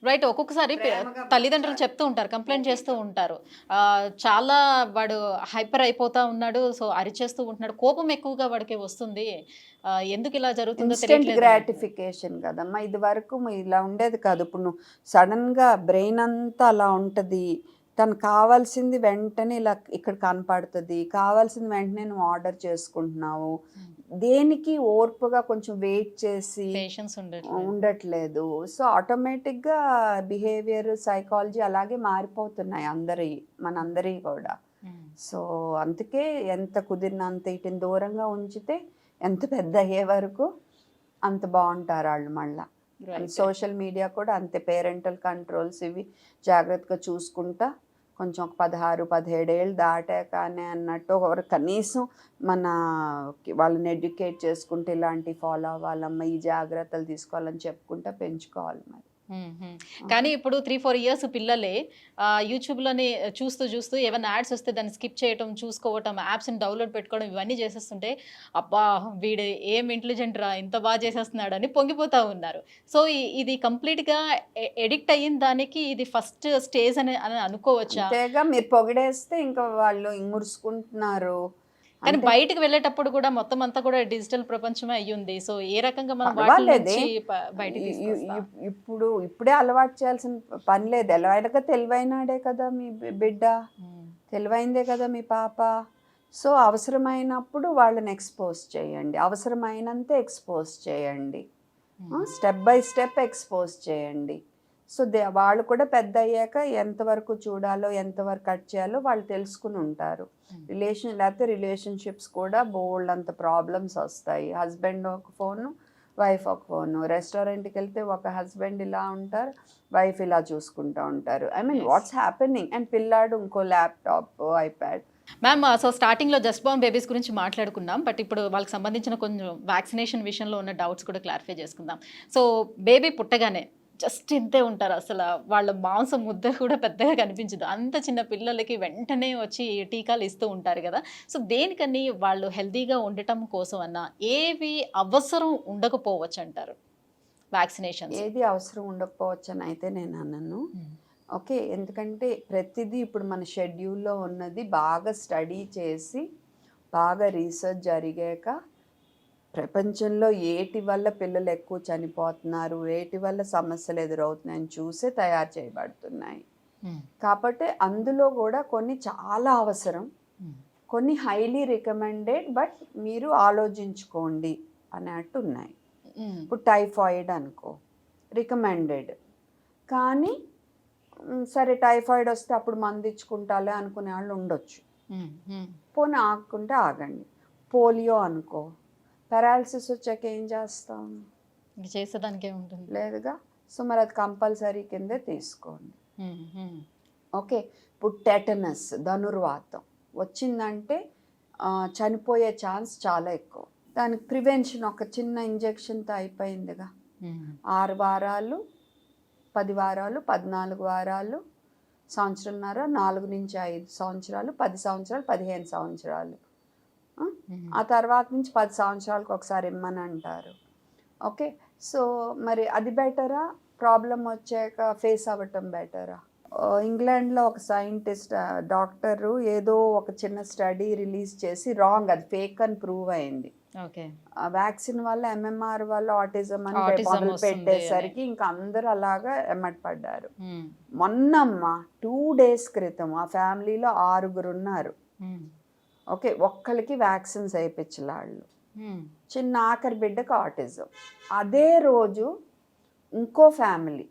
Right. ఒక్కొక్కసారి తల్లిదండ్రులు చెప్తూ ఉంటారు, కంప్లెయింట్ చేస్తూ ఉంటారు. చాలా వాడు హైపర్ అయిపోతా ఉన్నాడు. సో, అరిచేస్తూ ఉంటున్నాడు. కోపం ఎక్కువగా వాడికి వస్తుంది. ఎందుకు ఇలా జరుగుతుందో ఇన్స్టెంట్ తెలియట్లేదు. గ్రాటిఫికేషన్ కదమ్మా. ఇది వరకు ఇలా ఉండేది కాదు. ఇప్పుడు నువ్వు సడన్గా బ్రెయిన్ అంతా అలా ఉంటుంది. తనకు కావాల్సింది వెంటనే ఇలా ఇక్కడ కనపడుతుంది, కావాల్సింది వెంటనే నువ్వు ఆర్డర్ చేసుకుంటున్నావు. దేనికి ఓర్పుగా కొంచెం వెయిట్ చేసి పేషెన్స్ ఉండట్లేదు. సో ఆటోమేటిక్గా బిహేవియర్, సైకాలజీ అలాగే మారిపోతున్నాయి మనందరి కూడా. సో అందుకే ఎంత కుదిరినంత వీటిని దూరంగా ఉంచితే ఎంత పెద్ద అయ్యే వరకు అంత బాగుంటారు వాళ్ళు మళ్ళా. సోషల్ మీడియా కూడా అంతే, పేరెంటల్ కంట్రోల్స్ ఇవి జాగ్రత్తగా చూసుకుంటా కొంచెం ఒక 16-17 ఏళ్ళు దాటాకనే అన్నట్టు కనీసం వాళ్ళని ఎడ్యుకేట్ చేసుకుంటే ఇలాంటివి ఫాలో అవ్వాలమ్మా, ఈ జాగ్రత్తలు తీసుకోవాలని చెప్పుకుంటా పెంచుకోవాలి మరి. కానీ ఇప్పుడు 3-4 ఇయర్స్ పిల్లలే యూట్యూబ్లోనే చూస్తూ చూస్తూ ఏమైనా యాడ్స్ వస్తే దాన్ని స్కిప్ చేయటం, చూసుకోవటం, యాప్స్ని డౌన్లోడ్ పెట్టుకోవడం ఇవన్నీ చేసేస్తుంటే అబ్బా వీడు ఏం ఇంటెలిజెంట్ రా, ఇంత బాగా చేసేస్తున్నాడు అని పొంగిపోతూ ఉన్నారు. సో ఇది కంప్లీట్గా ఎడిక్ట్ అయిన దానికి ఇది ఫస్ట్ స్టేజ్ అని అనుకోవచ్చా? అంతేగా, మీరు పొగిడేస్తే ఇంకా వాళ్ళు మురుసుకుంటున్నారు. కానీ బయటకు వెళ్ళేటప్పుడు కూడా మొత్తం అంతా కూడా డిజిటల్ ప్రపంచమే అయ్యింది. సో ఏ రకంగా మనం బయటికి ఇప్పుడే అలవాటు చేయాల్సిన పని లేదు. ఎలాగ తెలివైనాడే కదా మీ బిడ్డ, తెలివైందే కదా మీ పాప. సో అవసరమైనప్పుడు వాళ్ళని ఎక్స్పోజ్ చేయండి, అవసరమైనంత ఎక్స్పోజ్ చేయండి, స్టెప్ బై స్టెప్ ఎక్స్పోజ్ చేయండి. సో వాళ్ళు కూడా పెద్ద అయ్యాక ఎంతవరకు చూడాలో ఎంతవరకు కట్ చేయాలో వాళ్ళు తెలుసుకుని ఉంటారు. లేకపోతే రిలేషన్షిప్స్ కూడా బోల్డ్ అంత ప్రాబ్లమ్స్ వస్తాయి. హస్బెండ్ ఒక ఫోను, వైఫ్ ఒక ఫోను. రెస్టారెంట్కి వెళ్తే ఒక హస్బెండ్ ఇలా ఉంటారు, వైఫ్ ఇలా చూసుకుంటూ ఉంటారు. I mean what's happening. And పిల్లాడు ఇంకో ల్యాప్టాప్, ఐప్యాడ్. మ్యామ్, సో స్టార్టింగ్లో జస్ట్ బార్న్ బేబీస్ గురించి మాట్లాడుకున్నాం. బట్ ఇప్పుడు వాళ్ళకి సంబంధించిన కొంచెం వ్యాక్సినేషన్ విషయంలో ఉన్న డౌట్స్ కూడా క్లారిఫై చేసుకుందాం. సో బేబీ పుట్టగానే జస్ట్ ఇంతే ఉంటారు, అసలు వాళ్ళ మాంసం ముద్ద కూడా పెద్దగా కనిపించదు. అంత చిన్న పిల్లలకి వెంటనే వచ్చి టీకాలు ఇస్తూ ఉంటారు కదా. సో దేనికని వాళ్ళు హెల్తీగా ఉండటం కోసం అన్న ఏవి అవసరం ఉండకపోవచ్చు అంటారు వ్యాక్సినేషన్? ఏది అవసరం ఉండకపోవచ్చు అని అయితే నేను అన్నాను. ఓకే, ఎందుకంటే ప్రతిదీ ఇప్పుడు మన షెడ్యూల్లో ఉన్నది బాగా స్టడీ చేసి బాగా రీసెర్చ్ జరిగాక ప్రపంచంలో ఏటి వల్ల పిల్లలు ఎక్కువ చనిపోతున్నారు, ఏటి వల్ల సమస్యలు ఎదురవుతున్నాయని చూసే తయారు చేయబడుతున్నాయి. కాబట్టి అందులో కూడా కొన్ని చాలా అవసరం, కొన్ని హైలీ రికమెండెడ్, బట్ మీరు ఆలోచించుకోండి అన్నట్టు ఉన్నాయి. ఇప్పుడు టైఫాయిడ్ అనుకో, రికమెండెడ్, కానీ సరే టైఫాయిడ్ వస్తే అప్పుడు మందు ఇచ్చుకుంటాలే అనుకునే వాళ్ళు ఉండొచ్చు, పోనీ ఆగుకుంటే ఆగండి. పోలియో అనుకో, పారాలసిస్ వచ్చాక ఏం చేస్తాం? చేసేదానికి ఏముంటుంది, లేదుగా. సో మరి అది కంపల్సరీ కిందే తీసుకోండి. ఓకే, ఇప్పుడు టెటనస్, ధనుర్వాతం వచ్చిందంటే చనిపోయే ఛాన్స్ చాలా ఎక్కువ. దానికి ప్రివెన్షన్ ఒక చిన్న ఇంజెక్షన్తో అయిపోయిందిగా. 6 వారాలు, 10 వారాలు, 14 వారాలు, సంవత్సరంన్నర, 4 నుంచి 5 సంవత్సరాలు, 10 సంవత్సరాలు, 15 సంవత్సరాలు. ఆ తర్వాత నుంచి 10 సంవత్సరాలకు ఒకసారి ఇమ్మని అంటారు. ఓకే, సో మరి అది బెటరా, ప్రాబ్లం వచ్చాక ఫేస్ అవ్వటం బెటరా? ఇంగ్లాండ్లో ఒక సైంటిస్ట్, డాక్టరు ఏదో ఒక చిన్న స్టడీ రిలీజ్ చేసి రాంగ్, అది ఫేక్ అని ప్రూవ్ అయింది. వ్యాక్సిన్ వల్ల MMR వల్ల ఆటిజం అని మొదలు పెట్టేసరికి ఇంకా అందరూ అలాగా ఎమ్మటి పడ్డారు. మొన్నమ్మ 2 days క్రితం ఆ ఫ్యామిలీలో 6 ఉన్నారు. ఓకే, ఒక్కరికి వ్యాక్సిన్స్ వేయించలాళ్ళు, చిన్న ఆఖరి బిడ్డకు ఆటిజం. అదే రోజు ఇంకో ఫ్యామిలీ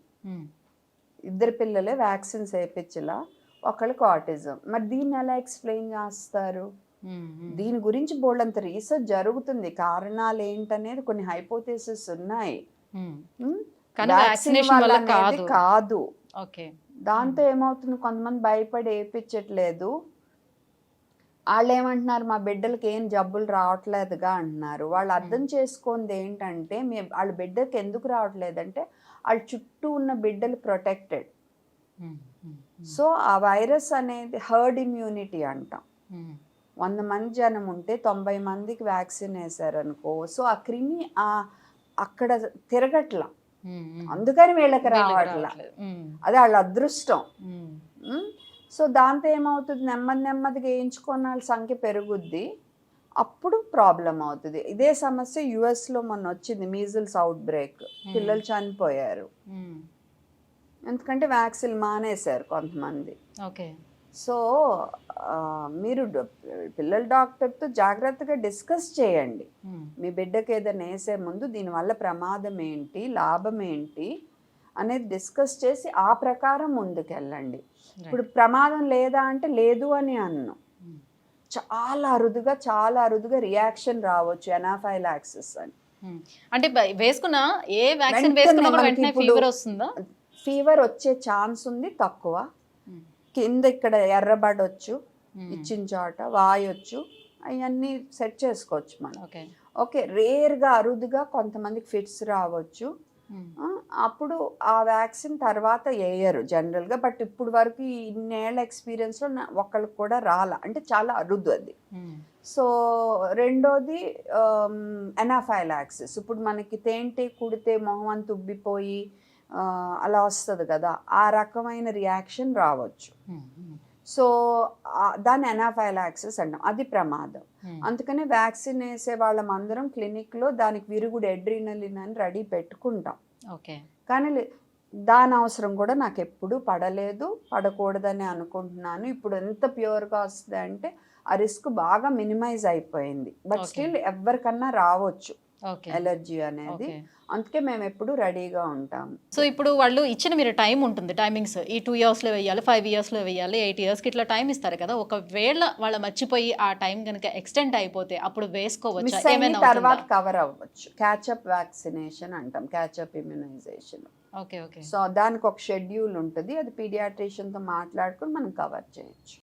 2 పిల్లలే వ్యాక్సిన్స్ వేయించలా, ఒకళ్ళకి ఆటిజం. మరి దీన్ని ఎలా ఎక్స్ప్లెయిన్ చేస్తారు? దీని గురించి బోల్డంత రీసెర్చ్ జరుగుతుంది, కారణాలు ఏంటనేది కొన్ని హైపోథెసిస్ ఉన్నాయి. కాదు, దాంతో ఏమవుతుంది, కొంతమంది భయపడి వేయించట్లేదు. వాళ్ళు ఏమంటున్నారు, మా బిడ్డలకి ఏం జబ్బులు రావట్లేదుగా అంటున్నారు. వాళ్ళు అర్థం చేసుకుంది ఏంటంటే, వాళ్ళ బిడ్డకి ఎందుకు రావట్లేదంటే వాళ్ళ చుట్టూ ఉన్న బిడ్డలు ప్రొటెక్టెడ్. సో ఆ వైరస్ అనేది హర్డ్ ఇమ్యూనిటీ అంటాం. 100 మంది జనం ఉంటే 90 మందికి వ్యాక్సిన్ వేసారనుకో, సో ఆ క్రిమి అక్కడ తిరగట్లా, అందుకని వీళ్ళకి రావట్లా. అది వాళ్ళ అదృష్టం. సో దాంతో ఏమవుతుంది, నెమ్మదిగా వేయించుకున్న వాళ్ళ సంఖ్య పెరుగుద్ది, అప్పుడు ప్రాబ్లం అవుతుంది. ఇదే సమస్య యుఎస్లో మొన్న వచ్చింది, మీజిల్స్ అవుట్ బ్రేక్, పిల్లలు చనిపోయారు ఎందుకంటే వ్యాక్సిన్ మానేశారు కొంతమంది. ఓకే. సో మీరు పిల్లల డాక్టర్తో జాగ్రత్తగా డిస్కస్ చేయండి, మీ బిడ్డకి ఏదైనా వేసే ముందు దీనివల్ల ప్రమాదం ఏంటి, లాభం ఏంటి అనేది డిస్కస్ చేసి ఆ ప్రకారం ముందుకెళ్ళండి. ఇప్పుడు ప్రమాదం లేదా అంటే లేదు అని అన్నాం, చాలా అరుదుగా రియాక్షన్ రావచ్చు, ఎనాఫైలాక్సిస్ అని. అంటే వేసుకున్న ఏ వ్యాక్సిన్ వేసుకున్నా కూడా వెంటనే ఫీవర్ వస్తుందా? ఫీవర్ వచ్చే ఛాన్స్ ఉంది తక్కువ. కింద ఇక్కడ ఎర్రబడొచ్చు, ఇచ్చిన చోట వాయొచ్చు, అవన్నీ సెట్ చేసుకోవచ్చు మనం. ఓకే, రేర్గా అరుదుగా కొంతమందికి ఫిట్స్ రావచ్చు, అప్పుడు ఆ వ్యాక్సిన్ తర్వాత వేయరు జనరల్గా. బట్ ఇప్పుడు వరకు ఇన్నేళ్ల ఎక్స్పీరియన్స్లో ఒకళ్ళకి కూడా అంటే చాలా అరుదు అది. సో రెండోది ఎనాఫైలాక్సిస్. ఇప్పుడు మనకి తేంటి కుడితే మొహం అంత ఉబ్బిపోయి అలా వస్తుంది కదా, ఆ రకమైన రియాక్షన్ రావచ్చు. సో దాన్ని ఎనాఫైలాక్సిస్ అంటాం, అది ప్రమాదం. అందుకనే వ్యాక్సిన్ వేసే వాళ్ళమందరం క్లినిక్లో దానికి విరుగుడు ఎడ్రినలిన్ అని రెడీ పెట్టుకుంటాం. ఓకే. కానీ దాని అవసరం కూడా నాకు ఎప్పుడూ పడలేదు, పడకూడదని అనుకుంటున్నాను. ఇప్పుడు ఎంత ప్యూర్గా వస్తుంది అంటే ఆ రిస్క్ బాగా మినిమైజ్ అయిపోయింది. బట్ స్టిల్ ఎవరికన్నా రావచ్చు ఎలర్జీ అనేది, అందుకే మేము ఎప్పుడు రెడీగా ఉంటాము. సో ఇప్పుడు వాళ్ళు ఇచ్చిన మీరు టైం ఉంటుంది, టైమింగ్స్ ఈ 2 yearsలో వేయాలి, 5 yearsలో వేయాలి, 8 yearsకి ఇట్లా టైం ఇస్తారు కదా. ఒకవేళ వాళ్ళ మర్చిపోయి ఆ టైం కనుక ఎక్స్టెండ్ అయిపోతే అప్పుడు వేసుకోవచ్చా? ఏమైనా తర్వాత కవర్ అవ్వచ్చు, క్యాచప్ వ్యాక్సినేషన్ అంటాం, catch up immunization. Okay. Okay. So దానికి ఒక షెడ్యూల్ ఉంటుంది, అది పీడియాట్రిషియన్తో మాట్లాడుకుని మనం కవర్ చేయొచ్చు.